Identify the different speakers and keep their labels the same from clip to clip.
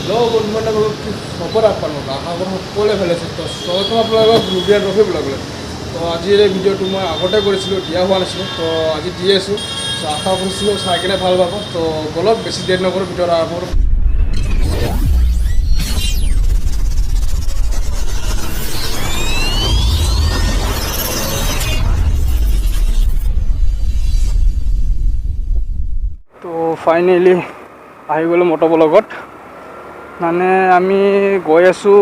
Speaker 1: Hello' বন্ধু বান্ধৱ কি খবৰ আপোনালোক আশা কৰোঁ সকলোৱে ভালে আছে তো স্বাগতম আপোনালোকক গ্ৰুপিয়াৰ ৰফি ব্লগলৈ তো আজিৰ এই ভিডিঅ'টো মই আগতে কৰিছিলোঁ দিয়া হোৱা নাছিলোঁ তো আজি দি আছোঁ তো আশা কৰিছিলোঁ চাই কিনে ভাল পাব তো বলক বেছি দেৰি নকৰোঁ ভিডিঅ'ৰ আৰম্ভ কৰোঁ তো ফাইনেলি আহি গ'লোঁ মটৰ ব্লগত মানে আমি গৈ আছোঁ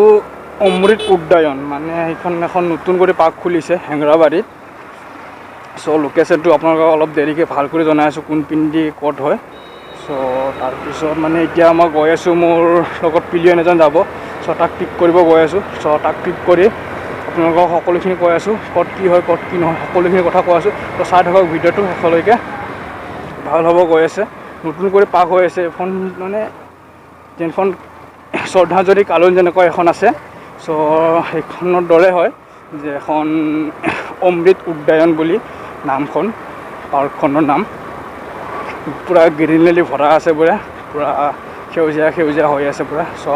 Speaker 1: অমৃত উদ্যান মানে সেইখন এখন নতুন কৰি পাৰ্ক খুলিছে হেংৰাবাৰীত চ' লোকেশ্যনটো আপোনালোকক অলপ দেৰিকৈ ভাল কৰি জনাই আছোঁ কোনপিনেদি ক'ত হয় চ' তাৰপিছত মানে এতিয়া মই গৈ আছোঁ মোৰ লগত পিলিয়ন এজন যাব চ' তাক পিক কৰিব গৈ আছোঁ চ' তাক পিক কৰি আপোনালোকক সকলোখিনি কৈ আছোঁ ক'ত কি হয় ক'ত কি নহয় সকলোখিনি কথা কৈ আছোঁ ত' চাই থাকক ভিডিঅ'টো শেষলৈকে ভাল হ'ব গৈ আছে নতুন কৰি পাৰ্ক হৈ আছে এখন মানে যোনখন শ্ৰদ্ধাঞ্জলি কালন যেনেকুৱা এখন আছে চ' সেইখনৰ দৰে হয় যে এখন অমৃত উদ্যান বুলি নামখন পাৰ্কখনৰ নাম পূৰা গ্ৰীনেলি ভৰা আছে পূৰা সেউজীয়া সেউজীয়া হৈ আছে পূৰা চ'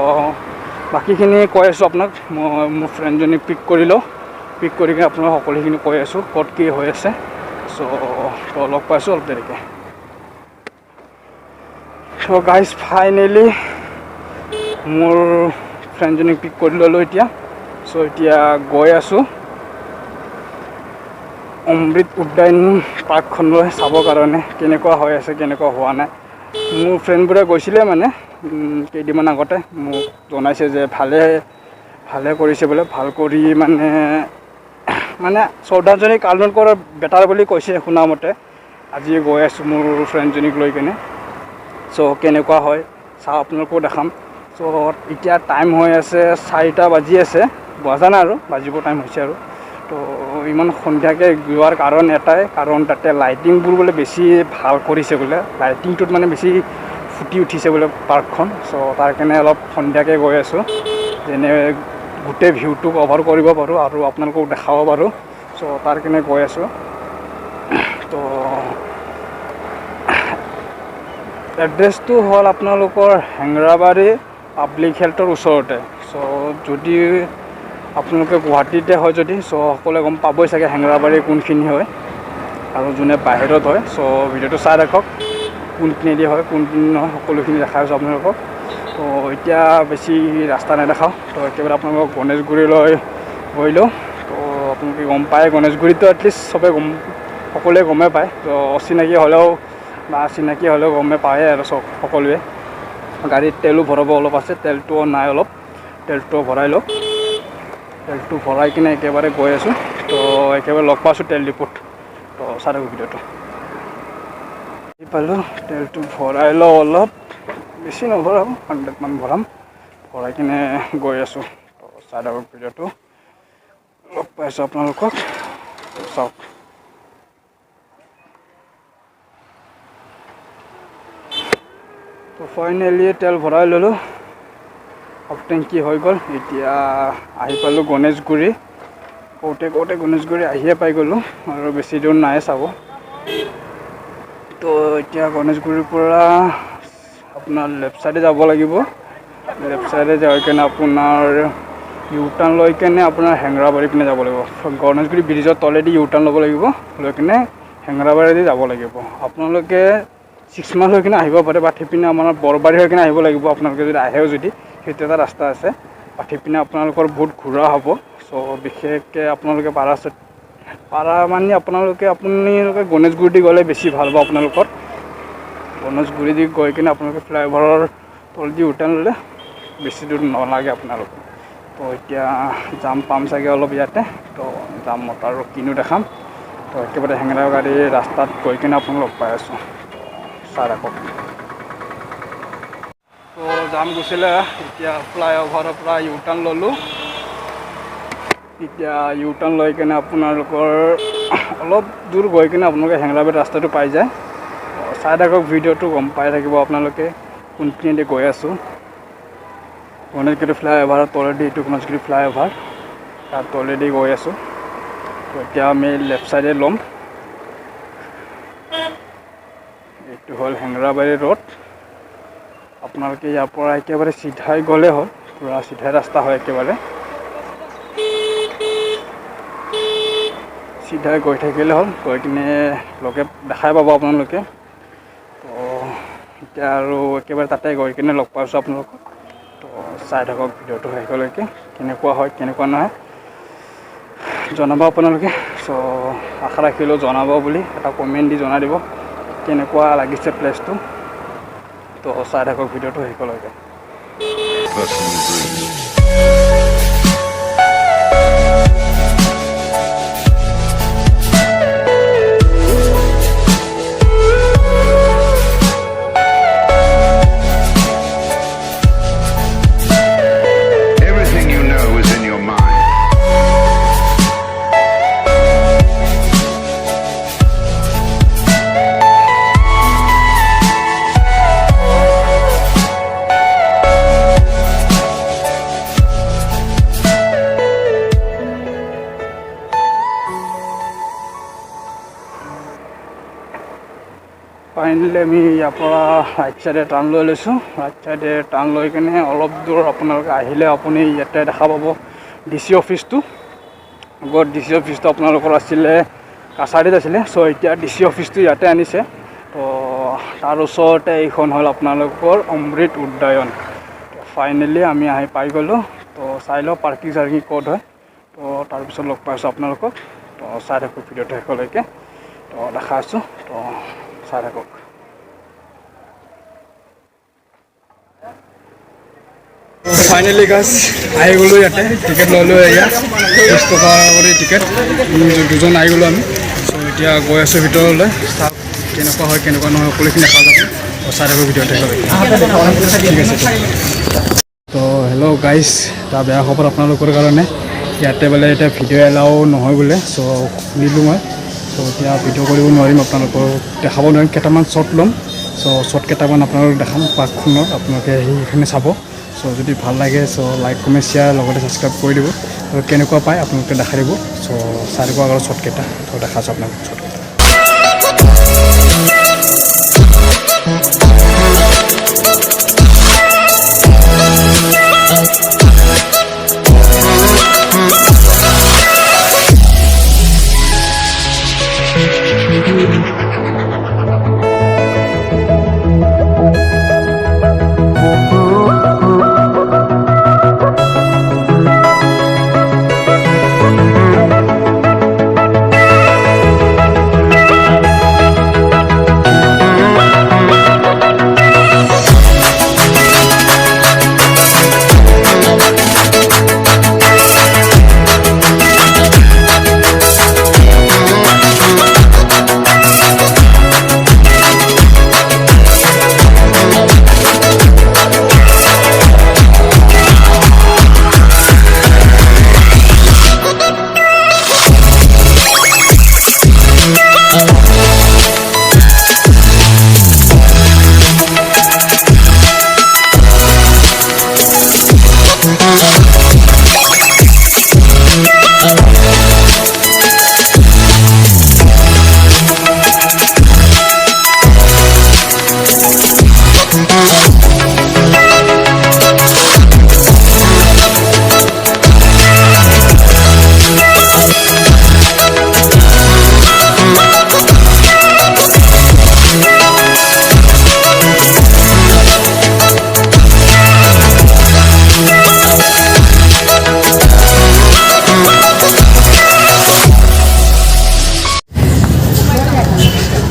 Speaker 1: বাকীখিনি কৈ আছোঁ আপোনাক মই মোৰ ফ্ৰেণ্ডজনীক পিক কৰি লওঁ পিক কৰি কিনে আপোনাক সকলোখিনি কৈ আছোঁ ক'ত কি হৈ আছে চ' লগ পাইছোঁ অলপ দেৰিকৈ চ' গাইজ ফাইনেলি মোৰ ফ্ৰেণ্ডজনীক পিক কৰি ল'লোঁ এতিয়া চ' এতিয়া গৈ আছোঁ অমৃত উদ্যান পাৰ্কখনলৈ চাবৰ কাৰণে কেনেকুৱা হৈ আছে কেনেকুৱা হোৱা নাই মোৰ ফ্ৰেণ্ডবোৰে গৈছিলে মানে কেইদিনমান আগতে মোক জনাইছে যে ভালে কৰিছে বোলে ভাল কৰি মানে শ্ৰদ্ধাঞ্জলি কালন কৰা বেটাৰ বুলি কৈছে শুনামতে আজি গৈ আছোঁ মোৰ ফ্ৰেণ্ডজনীক লৈ কিনে চ' কেনেকুৱা হয় চাওঁ আপোনালোকো দেখাম চ' এতিয়া টাইম হৈ আছে 4টা বাজি আছে বজা নাই আৰু বাজিব টাইম হৈছে আৰু তো ইমান সন্ধিয়াকৈ যোৱাৰ কাৰণ এটাই কাৰণ তাতে লাইটিংবোৰ বোলে বেছি ভাল কৰিছে বোলে লাইটিংটোত মানে বেছি ফুটি উঠিছে বোলে পাৰ্কখন চ' তাৰ কাৰণে অলপ সন্ধিয়াকৈ গৈ আছোঁ যেনে গোটেই ভিউটো কভাৰ কৰিব পাৰোঁ আৰু আপোনালোকক দেখাব পাৰোঁ চ' তাৰ কাৰণে গৈ আছোঁ তো এড্ৰেছটো হ'ল আপোনালোকৰ হেংৰাবাৰী পাব্লিক হেল্থৰ ওচৰতে চ' যদি আপোনালোকে গুৱাহাটীতে হয় যদি চ' সকলোৱে গম পাবই চাগে হেংৰাবাৰী কোনখিনি হয় আৰু যোনে বাহিৰত হয় চ' ভিডিঅ'টো চাই ৰাখক কোনখিনিদি হয় কোনখিনি নহয় সকলোখিনি দেখাই আছোঁ আপোনালোকক তো এতিয়া বেছি ৰাস্তা নেদেখাওঁ তো একেবাৰে আপোনালোকক গণেশগুৰিলৈ গৈ লওঁ তো আপোনালোকে গম পায় গণেশগুৰিটো এটলিষ্ট চবেই সকলোৱে গমেই পায় তো অচিনাকি হ'লেও বা চিনাকি হ'লেও গমেই পায়ে আৰু সকলোৱে গাড়ীত তেলো ভৰাব অলপ আছে তেলটোও নাই অলপ তেলটো ভৰাই লওক তেলটো ভৰাই কিনে একেবাৰে গৈ আছোঁ তো একেবাৰে লগ পাইছোঁ তেল ডিপুত তো চাই থাকক ভিডিঅ'টো পালোঁ তেলটো ভৰাই লওঁ অলপ বেছি নভৰাম 100 মান ভৰাম ভৰাই কিনে গৈ আছোঁ তো চাই থাকক ভিডিঅ'টো লগ পাইছোঁ আপোনালোকক চাওক তো ফাইনেলি তেল ভৰাই ল'লোঁ হাফ টেংকি হৈ গ'ল এতিয়া আহি পালোঁ গণেশগুৰি কওঁতে গণেশগুৰি আহিয়ে পাই গ'লোঁ আৰু বেছি দূৰ নাই চাব তো এতিয়া গণেশগুৰিৰ পৰা আপোনাৰ লেফ্ট চাইডে যাব লাগিব লেফ্ট চাইডে যাই কিনে আপোনাৰ ইউ টাৰ্ণ লৈ কিনে আপোনাৰ হেংৰাবাৰী পিনে যাব লাগিব গণেশগুৰি ব্ৰিজৰ তলেদি ইউ টাৰ্ণ ল'ব লাগিব লৈ কিনে হেংৰাবাৰীদি যাব লাগিব আপোনালোকে 6 মাইল হৈ কিনে আহিব পাৰে বা সেইপিনে আমাৰ বৰবাৰী হৈ কিনে আহিব লাগিব আপোনালোকে যদি আহেও যদি সেইটো এটা ৰাস্তা আছে বা সেইপিনে আপোনালোকৰ বহুত ঘূৰা হ'ব চ' বিশেষকৈ আপোনালোকে পাৰা মানে আপোনালোকে গণেশগুৰি দি গ'লে বেছি ভাল পাব আপোনালোকৰ গণেশগুৰি দি গৈ কিনে আপোনালোকে ফ্লাইঅভাৰৰ তলেদি উটান ল'লে বেছি দূৰ নালাগে আপোনালোকৰ তো এতিয়া যাম পাম চাগে অলপ ইয়াতে তো যামত আৰু কিনো দেখাম তো একেবাৰে হেংৰাবাৰী ৰাস্তাত গৈ কিনে আপোনালোক লগ পাই আছোঁ চাই ৰাখক তো যাম গৈছিলে এতিয়া ফ্লাইঅভাৰৰ পৰা ইউ টাৰ্ণ ল'লোঁ এতিয়া ইউ টাৰ্ণ লৈ কিনে আপোনালোকৰ অলপ দূৰ গৈ কিনে আপোনালোকে হেংৰাবাৰী ৰাস্তাটো পাই যায় চাই থাকক ভিডিঅ'টো গম পাই থাকিব আপোনালোকে কোনখিনিতে গৈ আছোঁ গণেশগুৰি ফ্লাইঅভাৰৰ তলেদি এইটো গণেশগুৰি ফ্লাইঅভাৰ তাৰ তলেদি গৈ আছোঁ তো এতিয়া আমি লেফ্ট চাইডে ল'ম এইটো হ'ল হেংৰাবাৰী ৰোড আপোনালোকে ইয়াৰ পৰা একেবাৰে চিধাই গ'লে হ'ল, পুৰা চিধাই ৰাস্তা হয়, একেবাৰে চিধাই গৈ থাকিলে হ'ল, গৈ কিনে লগে দেখাই পাব আপোনালোকে। তো এতিয়া আৰু একেবাৰে তাতে গৈ কিনে লগ পাইছোঁ আপোনালোকক। তো চাই থাকক ভিডিঅ'টো শেষলৈকে, কেনেকুৱা হয় কেনেকুৱা নহয় জনাব আপোনালোকে। চ' আশা ৰাখিলোঁ জনাব বুলি, এটা কমেণ্ট দি জনাই দিব কেনেকুৱা লাগিছে প্লেচটো। তো চাই থাকক ভিডিঅ'টো শেষলৈকে। ফাইনেলি আমি ইয়াৰ পৰা ৰাইট চাইডে টাৰ্ণ লৈ লৈছোঁ। ৰাইট চাইডে টাৰ্ণ লৈ কিনে অলপ দূৰ আপোনালোকে আহিলে আপুনি ইয়াতে দেখা পাব DC অফিচটো। আগত DC অফিচটো আপোনালোকৰ আছিলে কাছাৰীত আছিলে, চ' এতিয়া DC অফিচটো ইয়াতে আনিছে। তো তাৰ ওচৰতে এইখন হ'ল আপোনালোকৰ অমৃত উদ্যান। তো ফাইনেলি আমি আহি পাই গ'লোঁ। তো চাই লওঁ পাৰ্কিং চাৰ্কিং ক'ত হয়। তো তাৰপিছত লগ পাইছোঁ আপোনালোকক। তো চাই থাকক ভিডিঅ'টো শেষলৈকে, তো দেখা আছোঁ। তো চাই থাকক। ফাইনেলি গাছ আহি গ'লোঁ ইয়াতে, টিকেট ল'লোঁ। এয়া 20 টকা কৰি টিকেট, দুজন আহি গ'লোঁ আমি। চ' এতিয়া গৈ আছোঁ ভিতৰলৈ, চাওক কেনেকুৱা হয় কেনেকুৱা নহয় সকলোখিনি দেখা যাব। চাই থাকক ভিডিঅ'টো শেষলৈকে, ঠিক আছে। তো হেল্ল' গাইজ, এটা বেয়া খবৰ আপোনালোকৰ কাৰণে। ইয়াতে বোলে এতিয়া ভিডিঅ' এলাও নহয় বোলে। চ' শুনিলোঁ মই। চ' এতিয়া ভিডিঅ' কৰিব নোৱাৰিম, আপোনালোকক দেখাব নোৱাৰিম। কেইটামান শ্বট ল'ম। চ' শ্বট কেইটামান আপোনালোকক দেখাম পাৰ্কখনৰ, আপোনালোকে সেইখিনি চাব। চ' যদি ভাল লাগে চ' লাইক কমেণ্ট শ্বেয়াৰ লগতে ছাবস্ক্ৰাইব কৰি দিব। আৰু কেনেকুৱা পায় আপোনালোকে দেখাই দিব। চ' চাই দিব আগৰ শ্বটকেইটা, তো দেখাইছোঁ আপোনালোকক শ্বটকেইটা।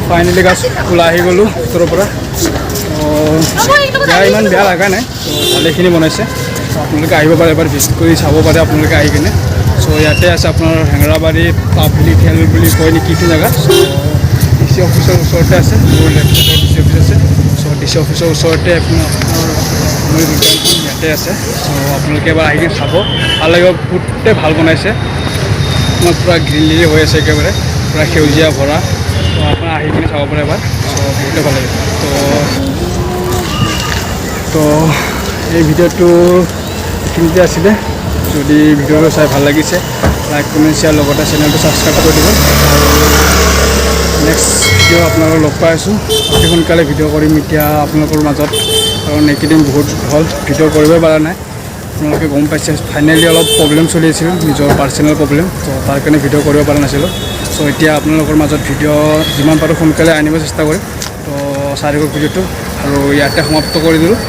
Speaker 1: ফাইনেলি গাছ ওলাই আহি গ'লোঁ ভিতৰৰ পৰা। বেয়া ইমান বেয়া লগা নাই, ভালেখিনি বনাইছে। আপোনালোকে আহিব পাৰে, এবাৰ ভিজিট কৰি চাব পাৰে আপোনালোকে আহি কিনে। চ' ইয়াতে আছে আপোনাৰ হেংৰাবাৰী পাব্লিক হেল্থ বুলি কয় নেকি এইটো জেগা। DC অফিচৰ ওচৰতে আছে, মোৰ লেফ্ট চাইডত DC অফিচ আছে। চ' DC অফিচৰ ওচৰতে আপোনাৰ ইয়াতে আছে। চ' আপোনালোকে এবাৰ আহি কিনে চাব, ভাল লাগিব। বহুতে ভাল বনাইছে, আপোনাৰ পূৰা গ্ৰীনেৰী হৈ আছে, একেবাৰে পূৰা সেউজীয়া ভৰা। তো আপোনাৰ আহি কিনে চাব পাৰে এবাৰ। চ' বহুতে ভাল লাগে। তো এই ভিডিঅ'টো এইখিনিতে আছিলে। যদি ভিডিঅ'টো চাই ভাল লাগিছে লাইক কমেণ্ট শ্বেয়াৰ লগতে চেনেলটো ছাবস্ক্ৰাইব কৰি দিব। নেক্সট ভিডিঅ' আপোনালোকক লগ পাই আছোঁ, অতি সোনকালে ভিডিঅ' কৰিম এতিয়া আপোনালোকৰ মাজত। কাৰণ এইকেইদিন বহুত হ'ল ভিডিঅ' কৰিবই পৰা নাই। আপোনালোকে গম পাইছে ফাইনেলি অলপ প্ৰব্লেম চলি আছিল, নিজৰ পাৰ্চনেল প্ৰব্লেম, তো তাৰ কাৰণে ভিডিঅ' কৰিব পৰা নাছিলোঁ। চ' এতিয়া আপোনালোকৰ মাজত ভিডিঅ' যিমান পাৰোঁ সোনকালে আনিব চেষ্টা কৰিম। তো চাই থাকক ভিডিঅ'টো আৰু ইয়াতে সমাপ্ত কৰি দিলোঁ।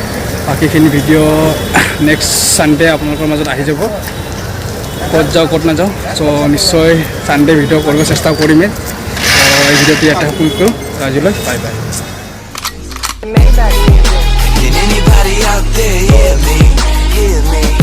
Speaker 1: বাকীখিনি ভিডিঅ' নেক্সট ছানডে আপোনালোকৰ মাজত আহি যাব। ক'ত যাওঁ ক'ত নাযাওঁ, চ' নিশ্চয় ছানডে ভিডিঅ' কৰিব চেষ্টা কৰিমেই। এই ভিডিঅ'টো ইয়াতে সমাপ্ত কৰোঁ। আজিলৈ bye bye.
Speaker 2: Can anybody out there hear me? Hear me?